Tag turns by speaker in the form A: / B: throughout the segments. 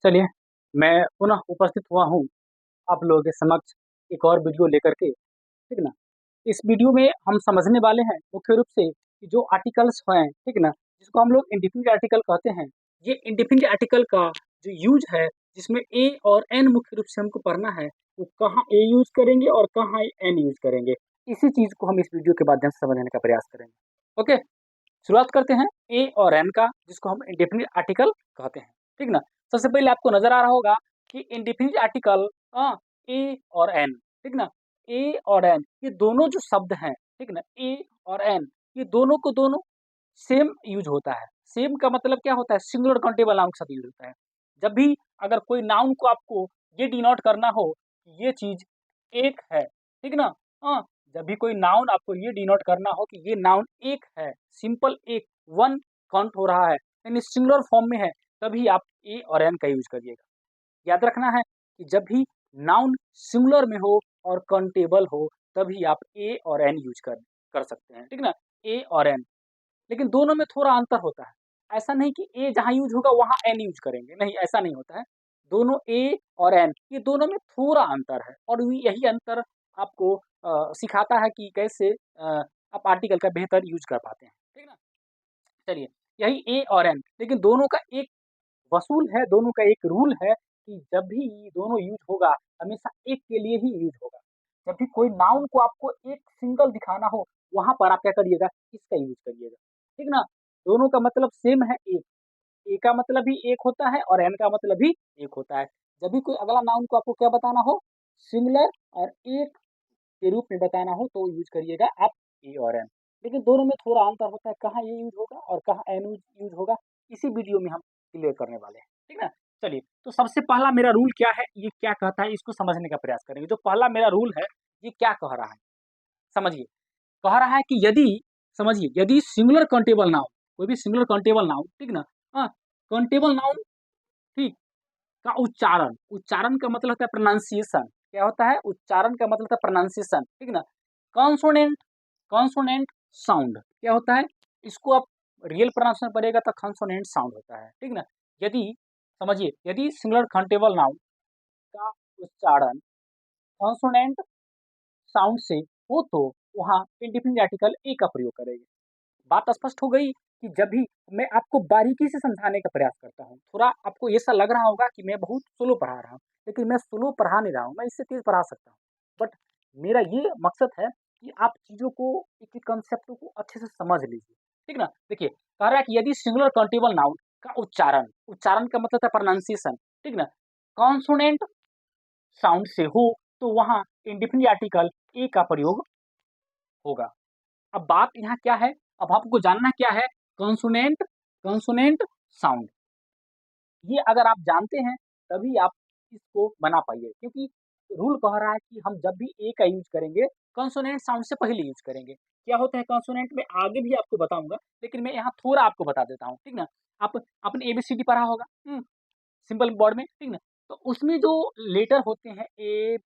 A: चलिए, मैं पुनः उपस्थित हुआ हूँ आप लोगों के समक्ष एक और वीडियो लेकर के, ठीक ना? इस वीडियो में हम समझने वाले हैं मुख्य रूप से कि जो आर्टिकल्स हैं, ठीक ना? जिसको हम लोग इंडेफिनिट आर्टिकल कहते हैं। ये इंडेफिनिट आर्टिकल का जो यूज़ है, जिसमें ए और एन मुख्य रूप से हमको पढ़ना है, वो कहाँ ए यूज़ करेंगे और कहाँ एन यूज़ करेंगे। इसी चीज़ को हम इस वीडियो के माध्यम से समझने का प्रयास करेंगे। ओके? शुरुआत करते हैं ए और एन का, जिसको हम इंडेफिनिट आर्टिकल कहते हैं, ठीक ना? सबसे पहले आपको नजर आ रहा होगा कि इंडेफिनिट आर्टिकल ए और एन, ठीक ना? ए और एन ये दोनों जो शब्द हैं, ठीक ना? ए और एन ये दोनों को दोनों सेम यूज होता है। सेम का मतलब क्या होता है? सिंगुलर काउंटेबल नाउन के साथ यूज होता है। जब भी अगर कोई नाउन को आपको ये डिनोट करना हो कि ये चीज एक है, ठीक ना? हाँ, जब भी कोई नाउन आपको ये डिनोट करना हो कि ये नाउन एक है, सिंपल एक, वन काउंट हो रहा है, यानी सिंगुलर फॉर्म में है, तभी आप ए और एन का यूज करिएगा। याद रखना है कि जब भी नाउन सिंगुलर में हो और काउंटेबल हो, तभी आप ए और एन यूज कर कर सकते हैं, ठीक ना? ए और एन, लेकिन दोनों में थोड़ा अंतर होता है। ऐसा नहीं कि ए जहाँ यूज होगा वहाँ एन यूज करेंगे, नहीं ऐसा नहीं होता है। दोनों ए और एन ये दोनों में थोड़ा अंतर है और यही अंतर आपको सिखाता है कि कैसे आप आर्टिकल का बेहतर यूज कर पाते हैं, ठीक ना? चलिए, यही ए और एन, लेकिन दोनों का एक वसूल है, दोनों का एक रूल है कि जब भी दोनों यूज होगा, हमेशा एक के लिए ही यूज होगा। जब भी कोई नाउन को आपको एक सिंगल दिखाना हो, वहाँ पर आप क्या करिएगा? इसका यूज करिएगा, ठीक ना? दोनों का मतलब सेम है एक। ए का मतलब भी एक होता है और एन का मतलब भी एक होता है। जब भी कोई अगला नाउन को आपको क्या बताना हो, सिंगुलर और एक के रूप में बताना हो, तो यूज करिएगा आप ए और एन। लेकिन दोनों में थोड़ा अंतर होता है, कहाँ ये यूज होगा और कहाँ एन यूज होगा, इसी वीडियो में हम क्लियर करने वाले हैं, ठीक ना? चलिए, तो सबसे पहला मेरा रूल क्या है, ये क्या कहता है, इसको समझने का प्रयास करेंगे। जो पहला मेरा रूल है, ये क्या कह रहा है, समझिए। कह रहा है कि यदि, समझिए, यदि सिंगुलर काउंटेबल नाउन, कोई भी सिंगुलर काउंटेबल नाउन, ठीक ना? काउंटेबल नाउन, ठीक, का उच्चारण, उच्चारण का मतलब होता है प्रोनाउंसिएशन। क्या होता है? उच्चारण का मतलब होता है प्रोनाउंसिएशन, ठीक ना? कॉन्सोनेंट, कॉन्सोनेंट साउंड क्या होता है? इसको आप रियल प्रोनाउंसिएशन पढ़ेगा तो कॉन्सोनेंट साउंड होता है, ठीक ना? यदि, समझिए, यदि सिंगुलर काउंटेबल नाउन का उच्चारण कॉन्सोनेंट साउंड से हो, तो वहाँ इंडेफिनिट आर्टिकल ए का प्रयोग करेंगे। बात स्पष्ट हो गई कि जब भी मैं आपको बारीकी से समझाने का प्रयास करता हूँ, थोड़ा आपको ऐसा लग रहा होगा कि मैं बहुत स्लो पढ़ा रहा हूँ, लेकिन मैं स्लो पढ़ा नहीं रहा हूँ, मैं इससे तेज पढ़ा सकता हूँ। बट मेरा ये मकसद है कि आप चीज़ों को, एक-एक कॉन्सेप्ट को अच्छे से समझ लीजिए, ठीक ना? देखिए, कह रहा है कि यदि सिंगुलर काउंटेबल नाउन का उच्चारण, उच्चारण का मतलब है प्रोनाउंसिएशन, ठीक ना? कॉन्सोनेंट साउंड से हो, तो वहाँ इंडेफिनिट आर्टिकल ए का प्रयोग होगा। अब बात यहाँ क्या है? अब आपको जानना क्या है? Consonant, consonant sound. ये अगर आप जानते हैं, तभी आप इसको बना पाइए, क्योंकि रूल कह रहा है कि हम जब भी ए का यूज़ करेंगे, कॉन्सोनेंट साउंड से पहले यूज़ करेंगे। क्या होता है कॉन्सोनेंट में, आगे भी आपको बताऊँगा, लेकिन मैं यहाँ थोड़ा आपको बता देता हूँ, ठीक ना? आप आपने एबीसीडी पढ़ा होगा, सिंपल वर्ड में, ठीक ना? तो उसमें जो लेटर होते हैं, ए,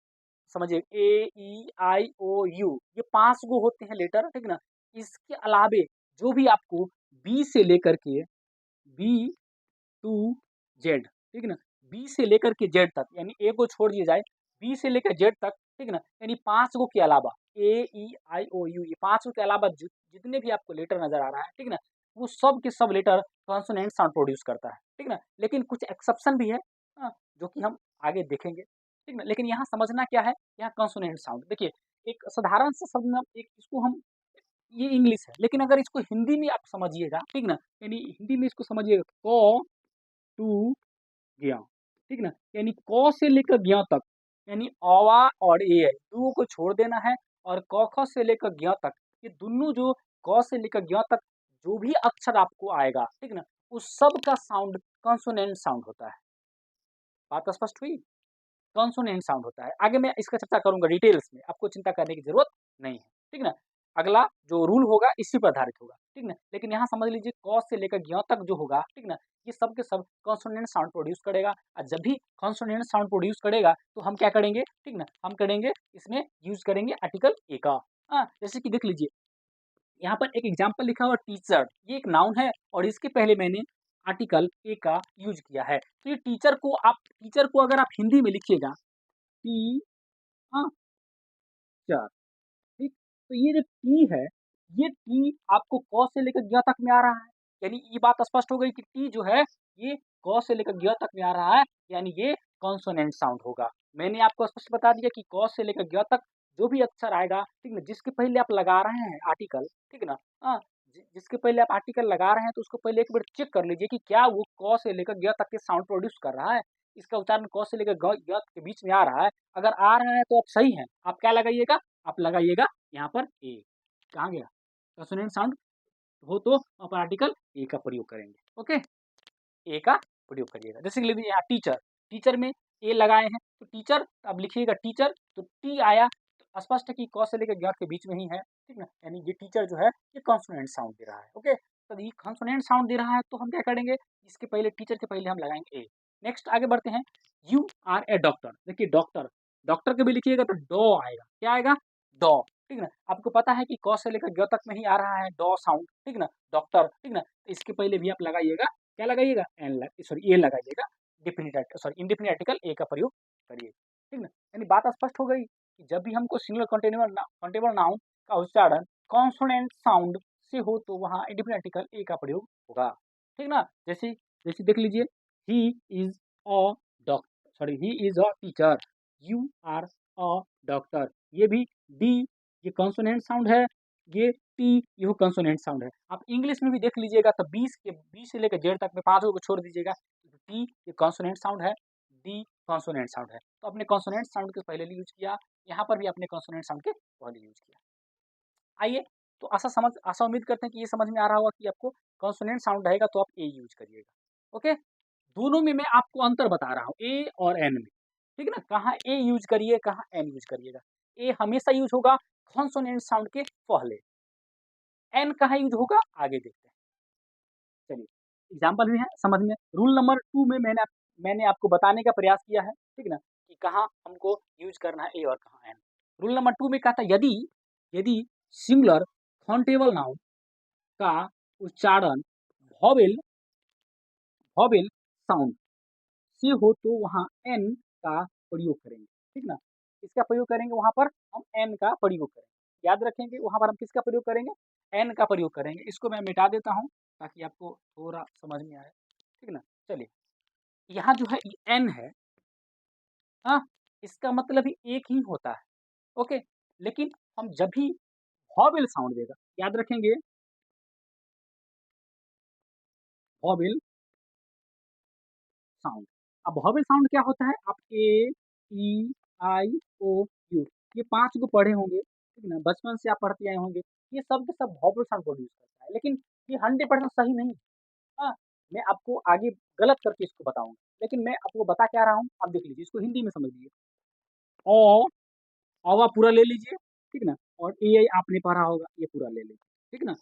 A: समझिए, ए, ई, आई, ओ, यू, ये 5 गो होते हैं लेटर, ठीक ना? इसके अलावे जो भी आपको बी से लेकर के, बी टू जेड, ठीक है ना? बी से लेकर के जेड तक, यानी ए को छोड़ दिया जाए, बी से लेकर जेड तक, ठीक है ना? यानी 5 गो के अलावा, ए, ई, आई, ओ, यू, ये 5 गो के अलावा जितने भी आपको लेटर नज़र आ रहा है, ठीक है ना? वो सब के सब लेटर कॉन्सोनेंट साउंड प्रोड्यूस करता है, ठीक है ना? लेकिन कुछ एक्सेप्शन भी है, जो कि हम आगे देखेंगे, ठीक ना? लेकिन यहाँ समझना क्या है, यहाँ कॉन्सोनेंट साउंड, देखिए, एक साधारण सा शब्द में एक इसको हम, ये इंग्लिश है, लेकिन अगर इसको हिंदी में आप समझिएगा, ठीक ना? यानी हिंदी में इसको समझिएगा, क, टू, ज्ञ, ठीक ना? यानी क से लेकर ज्ञ तक, यानी औवा और ए है, 2 को छोड़ देना है, और क, ख से लेकर ज्ञ तक, ये दोनों जो क से लेकर ज्ञ तक जो भी अक्षर आपको आएगा, ठीक ना? उस सब का साउंड कॉन्सोनेंट साउंड होता है। बात स्पष्ट हुई? कॉन्सोनेंट साउंड होता है। आगे मैं इसका चर्चा करूँगा डिटेल्स में, आपको चिंता करने की ज़रूरत नहीं है, ठीक ना? अगला जो रूल होगा इसी पर आधारित होगा, ठीक ना? लेकिन यहाँ समझ लीजिए, क से लेकर ज्ञ तक जो होगा, ठीक ना? ये सब के सब कॉन्सोनेंट साउंड प्रोड्यूस करेगा, और जब भी कॉन्सोनेंट साउंड प्रोड्यूस करेगा, तो हम क्या करेंगे, ठीक ना? हम करेंगे, इसमें यूज़ करेंगे आर्टिकल ए का। जैसे कि देख लीजिए, यहाँ पर एक एग्ज़ाम्पल लिखा हुआ टीचर, ये एक नाउन है और इसके पहले मैंने आर्टिकल ए का यूज किया है। तो ये टीचर को अगर आप हिंदी में लिखिएगा टी हाँ चार, ठीक। तो ये जो टी है, ये टी आपको क से लेकर ग तक में आ रहा है, यानी ये बात स्पष्ट हो गई कि टी जो है ये क से लेकर ग तक में आ रहा है, यानी ये कॉन्सोनेंट साउंड होगा। मैंने आपको स्पष्ट बता दिया कि क से लेकर ग तक जो भी अक्षर आएगा, ठीक ना, जिसके पहले आप लगा रहे हैं आर्टिकल, ठीक ना, जिसके पहले आप आर्टिकल लगा रहे हैं तो उसको पहले एक बार चेक कर लीजिए कि क्या वो क से लेकर ग तक के साउंड प्रोड्यूस कर रहा है, इसका उच्चारण क से लेकर ग के बीच में आ रहा है। अगर आ रहा है तो आप सही हैं, आप क्या लगाइएगा, आप लगाइएगा यहाँ पर ए। कहाँ गया, कॉन्सोनेंट साउंड हो तो आप आर्टिकल ए का प्रयोग करेंगे। ओके, ए का प्रयोग करिएगा। जैसे कि यहाँ टीचर, टीचर में ए लगाए हैं तो टीचर, अब लिखिएगा टीचर, तो टी आया तो स्पष्ट है कि क से लेकर ग के बीच में ही है, ठीक ना, यानी ये टीचर जो है ये कॉन्सोनेंट साउंड दे रहा है। ओके, तो ये कॉन्सोनेंट साउंड दे रहा है तो हम क्या करेंगे, इसके पहले टीचर के पहले हम लगाएंगे ए। नेक्स्ट आगे बढ़ते हैं, यू आर ए डॉक्टर। देखिए डॉक्टर, डॉक्टर के भी लिखिएगा तो डॉ आएगा, क्या आएगा, डॉ, ठीक ना। आपको पता है कि क से लेकर ग तक में ही आ रहा है डॉ साउंड, ठीक ना, डॉक्टर, ठीक ना। तो इसके पहले भी आप लगाइएगा, क्या लगाइएगा, ए लगाइएगा, इंडेफिनिट आर्टिकल ए का प्रयोग करिए, ठीक ना। यानी बात स्पष्ट हो गई कि जब भी हमको सिंगुलर काउंटेबल नाउन का उच्चारण कॉन्सोनेंट साउंड से हो तो वहाँ इंडेफिनिट आर्टिकल ए का प्रयोग होगा, ठीक ना। जैसे जैसे देख लीजिए, he is a doctor, he is a teacher, you are a doctor, ये भी डी, ये कॉन्सोनेंट साउंड है, ये टी, ये कॉन्सोनेंट साउंड है। आप इंग्लिश में भी देख लीजिएगा तो 20 से लेकर जेड तक में पांचों को छोड़ दीजिएगा, टी ये कॉन्सोनेंट साउंड है, डी कॉन्सोनेंट साउंड है। तो अपने कॉन्सोनेंट साउंड के पहले यूज किया, यहाँ पर भी अपने कॉन्सोनेंट साउंड के पहले यूज किया। आइए, तो आशा उम्मीद करते हैं कि ये समझ में आ रहा होगा कि आपको कॉन्सोनेंट साउंड रहेगा तो आप ए यूज करिएगा। ओके, दोनों में मैं आपको अंतर बता रहा हूँ, ए और एन में, ठीक है ना, कहाँ ए यूज करिए कहाँ एन यूज करिएगा। ए हमेशा यूज होगा कॉन्सोनेंट साउंड के पहले, एन कहाँ यूज होगा आगे देखते हैं। चलिए, एग्जाम्पल भी है समझ में। रूल नंबर 2 में मैंने आपको बताने का प्रयास किया है, ठीक है ना, कि कहाँ हमको यूज करना है ए और कहाँ एन। रूल नंबर 2 में कहा था, यदि यदि सिंगुलर काउंटेबल नाउन का उच्चारण वॉवेल वॉवेल साउंड से हो तो वहाँ एन का प्रयोग करेंगे, ठीक ना। किसका प्रयोग करेंगे, वहाँ पर हम एन का प्रयोग करेंगे, याद रखेंगे वहाँ पर हम किसका प्रयोग करेंगे, एन का प्रयोग करेंगे। इसको मैं मिटा देता हूँ ताकि आपको थोड़ा समझ में आए, ठीक ना। चलिए, यहाँ जो है एन है, हाँ, इसका मतलब ही एक ही होता है। ओके, लेकिन हम जब भी वॉवेल साउंड देगा, याद रखेंगे वॉवेल साउंड। अब वॉवेल साउंड क्या होता है, आप ए, ई, आई, ओ, यू, ये 5 को पढ़े होंगे, ठीक है ना, बचपन से आप पढ़ते आए होंगे। ये सब के सब वॉवेल साउंड प्रोड्यूस करता है, लेकिन ये 100% सही नहीं है। हाँ, मैं आपको आगे गलत करके इसको बताऊंगा, लेकिन मैं आपको बता क्या रहा हूँ, आप देख लीजिए, इसको हिंदी में समझ लीजिए। ओ, औवा पूरा ले लीजिए, ठीक ना, और ए आई आपने पढ़ा होगा, ये पूरा ले लीजिए, ठीक ना।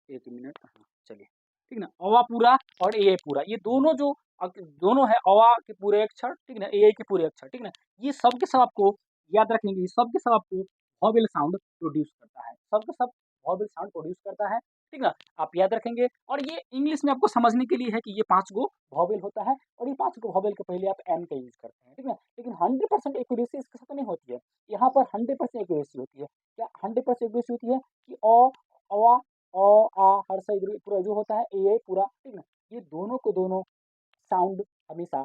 A: 1 मिनट, हाँ, चलिए, ठीक ना, औवा पूरा और ए आई पूरा, ये दोनों जो दोनों है, औवा के पूरे अक्षर, ठीक ना, ए आई के पूरे अक्षर, ठीक ना, ये सब के सब आपको याद रखेंगे, ये सब के सब आपको वॉवेल साउंड प्रोड्यूस करता है, सब के सब वॉवेल साउंड प्रोड्यूस करता है, ठीक ना। आप याद रखेंगे, और ये इंग्लिश में आपको समझने के लिए है कि ये 5 गो वॉवेल होता है, और ये 5 गो वॉवेल के पहले आप एन का यूज करते हैं, ठीक ना। लेकिन 100% एक्यूरेसी इसके साथ नहीं होती है, यहाँ पर 100% एक्यूरेसी होती है। क्या 100% एक्यूरेसी होती है कि औवा, हर सा इधर पूरा जो होता है, ए पूरा, ठीक ना, ये दोनों को दोनों साउंड हमेशा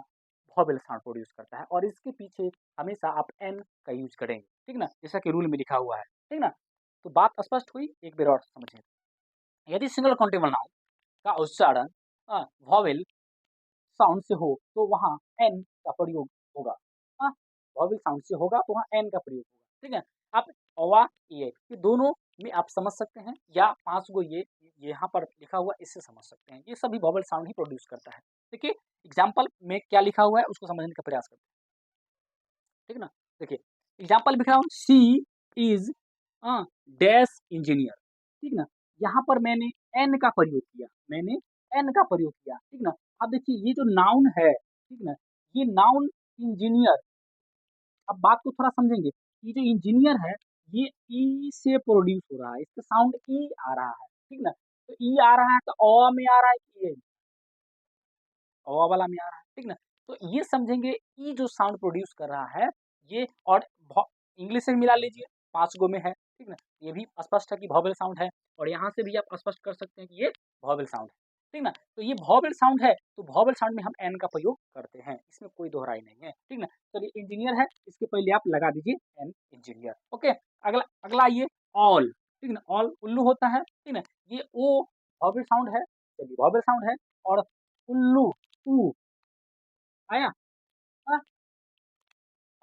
A: वॉवेल साउंड प्रोड्यूस करता है, और इसके पीछे हमेशा आप एन का यूज करेंगे, ठीक ना, जैसा कि रूल में लिखा हुआ है, ठीक ना। तो बात स्पष्ट हुई, एक बार और समझें। यदि सिंगल काउंटेबल नाउन का उच्चारण वॉवेल साउंड से हो तो वहाँ एन का प्रयोग होगा। हाँ, वॉवेल साउंड से होगा तो वहाँ एन का प्रयोग होगा, ठीक है। आप औवा ये दोनों में आप समझ सकते हैं, या 5 गो ये यहाँ पर लिखा हुआ इससे समझ सकते हैं, ये सभी वॉवेल साउंड ही प्रोड्यूस करता है। देखिए एग्जाम्पल में क्या लिखा हुआ है उसको समझने का प्रयास करते हैं, ठीक है ना। देखिए एग्जाम्पल लिखा हूँ, सी इज डैश इंजीनियर, ठीक ना। यहाँ पर मैंने एन का प्रयोग किया, ठीक ना। अब देखिए ये जो नाउन है, ठीक ना, ये नाउन इंजीनियर, अब बात को थोड़ा समझेंगे, ये जो इंजीनियर है ये ई से प्रोड्यूस हो रहा है, इसका साउंड ई आ रहा है, ठीक ना। तो ई आ रहा है तो अ में आ रहा है कि ए? अ वाला में आ रहा है, ठीक ना? तो ये समझेंगे ई जो साउंड प्रोड्यूस कर रहा है ये और भ इंग्लिश से मिला लीजिए 5 गो में है, ठीक ना? ये भी स्पष्ट है कि वोवेल साउंड है और यहाँ से भी आप स्पष्ट कर सकते हैं कि ये वोवेल साउंड है, ठीक ना? तो ये वोवेल साउंड है, तो वोवेल साउंड में हम एन का प्रयोग करते हैं, इसमें कोई दोहराई नहीं है, ठीक ना? चलिए इंजीनियर है, इसके पहले आप लगा दीजिए एन इंजीनियर, ओके? अगला अगला आइए ऑल, ठीक ना? ऑल उल्लू होता है, ठीक ना? ये ओ वोवेल साउंड है, चलिए वोवेल साउंड है और उल्लू ऊ आया? हाँ,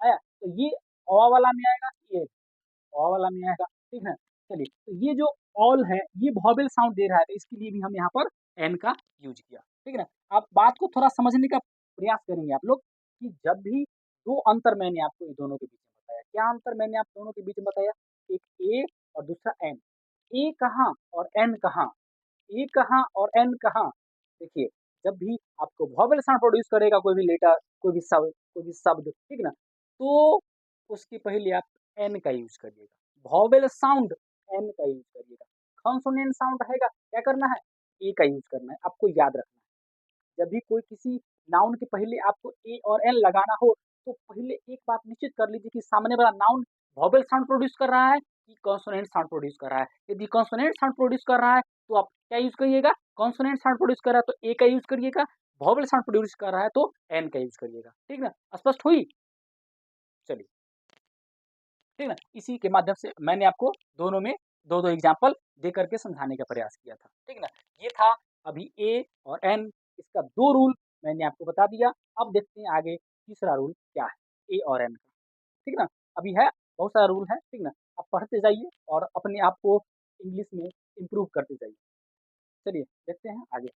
A: आया? तो ये अ वाला में आएगा, ये अ वाला में आएगा, ठीक है? चलिए, तो ये जो ऑल है, ये वोवेल साउंड दे रहा है, तो इसके लिए भी हम यहाँ पर एन का यूज़ किया, ठीक है ना? आप बात को थोड़ा समझने का प्रयास करेंगे आप लोग कि जब भी 2 अंतर मैंने आपको इन दोनों के बीच में बताया, क्या अंतर मैंने आप दोनों के बीच में बताया? एक ए और दूसरा एन। ए कहाँ और एन कहाँ? ए कहाँ और एन कहाँ? देखिए, जब भी आपको वोवेल साउंड प्रोड्यूस करेगा कोई भी लेटर, कोई भी शब्द, ठीक ना? तो उसके पहले आप एन का यूज़ करिएगा। वोवेल साउंड एन का यूज़ करिएगा। कॉन्सोनेंट साउंड रहेगा, क्या करना है? ए का यूज़ करना है, आपको याद रखना है। जब भी कोई किसी नाउन के पहले आपको ए और एन लगाना हो, तो पहले एक बात निश्चित कर लीजिए कि सामने वाला नाउन वोवेल साउंड प्रोड्यूस कर रहा है कि कॉन्सोनेंट साउंड प्रोड्यूस कर रहा है। यदि कॉन्सोनेंट साउंड प्रोड्यूस कर रहा है, तो आप क्या यूज़ करिएगा? कॉन्सोनेंट साउंड प्रोड्यूस कर रहा है तो ए का यूज़ करिएगा, वोवेल साउंड प्रोड्यूस कर रहा है तो एन का यूज़ करिएगा। ठीक ना? स्पष्ट हुई? चलिए, ठीक ना? इसी के माध्यम से मैंने आपको दोनों में 2-2 एग्ज़ाम्पल दे करके समझाने का प्रयास किया था। ठीक ना? ये था अभी ए और एन, इसका 2 रूल मैंने आपको बता दिया। अब देखते हैं आगे तीसरा रूल क्या है, ए और एन का। ठीक ना? अभी है, बहुत सारा रूल है, ठीक ना? आप पढ़ते जाइए और अपने आप को इंग्लिश में इम्प्रूव करते जाइए। चलिए देखते हैं आगे।